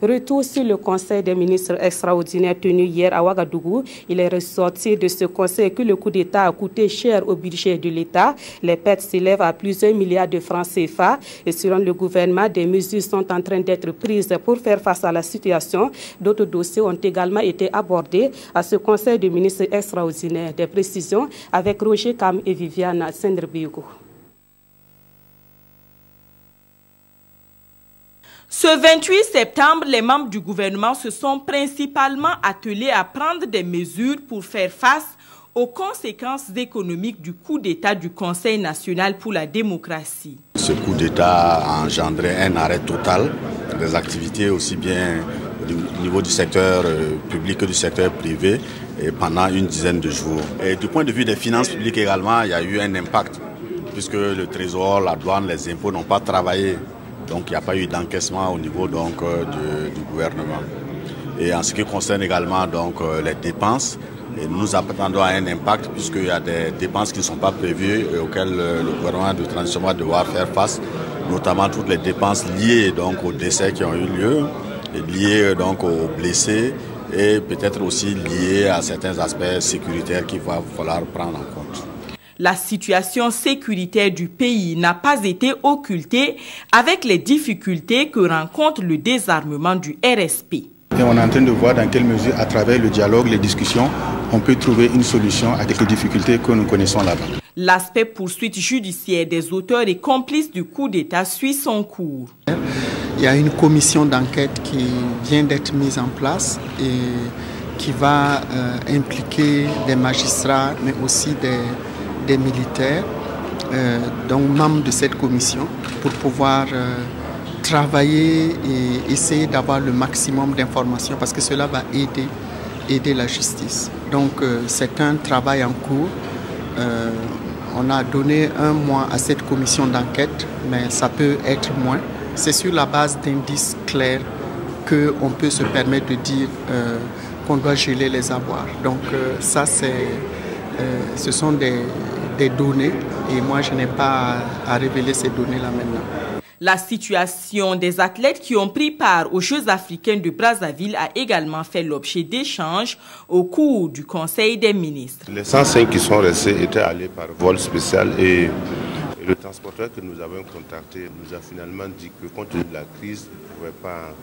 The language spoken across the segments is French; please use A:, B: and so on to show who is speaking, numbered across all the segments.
A: Retour sur le conseil des ministres extraordinaire tenu hier à Ouagadougou. Il est ressorti de ce conseil que le coup d'État a coûté cher au budget de l'État. Les pertes s'élèvent à plusieurs milliards de francs CFA. Et selon le gouvernement, des mesures sont en train d'être prises pour faire face à la situation. D'autres dossiers ont également été abordés à ce conseil des ministres extraordinaire. Des précisions avec Roger Kam et Viviane Sendrebiougo.
B: Ce 28 septembre, les membres du gouvernement se sont principalement attelés à prendre des mesures pour faire face aux conséquences économiques du coup d'État du Conseil national pour la démocratie.
C: Ce coup d'État a engendré un arrêt total des activités aussi bien au niveau du secteur public que du secteur privé et pendant une dizaine de jours. Et du point de vue des finances publiques également, il y a eu un impact puisque le Trésor, la douane, les impôts n'ont pas travaillé. Donc il n'y a pas eu d'encaissement au niveau du gouvernement. Et en ce qui concerne également les dépenses, et nous nous attendons à un impact puisqu'il y a des dépenses qui ne sont pas prévues et auxquelles le gouvernement de transition va devoir faire face, notamment toutes les dépenses liées aux décès qui ont eu lieu, et liées aux blessés et peut-être aussi liées à certains aspects sécuritaires qu'il va falloir prendre en compte.
B: La situation sécuritaire du pays n'a pas été occultée avec les difficultés que rencontre le désarmement du RSP.
D: Et on est en train de voir dans quelle mesure, à travers le dialogue, les discussions, on peut trouver une solution à quelques difficultés que nous connaissons là-bas.
B: L'aspect poursuite judiciaire des auteurs et complices du coup d'État suit son cours.
E: Il y a une commission d'enquête qui vient d'être mise en place et qui va impliquer des magistrats, mais aussi des militaires, donc membres de cette commission, pour pouvoir travailler et essayer d'avoir le maximum d'informations parce que cela va aider la justice. Donc c'est un travail en cours. On a donné 1 mois à cette commission d'enquête, mais ça peut être moins. C'est sur la base d'indices clairs qu'on peut se permettre de dire qu'on doit geler les avoirs. Donc ça, ce sont des données et moi, je n'ai pas à révéler ces données-là maintenant.
B: La situation des athlètes qui ont pris part aux Jeux africains de Brazzaville a également fait l'objet d'échanges au cours du Conseil des ministres.
F: Les 105 qui sont restés étaient allés par vol spécial et le transporteur que nous avons contacté nous a finalement dit que compte tenu de la crise, il ne pouvait pas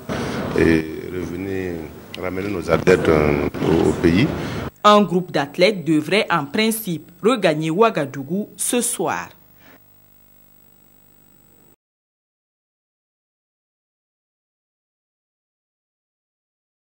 F: ramener nos athlètes au pays.
B: Un groupe d'athlètes devrait en principe regagner Ouagadougou ce soir.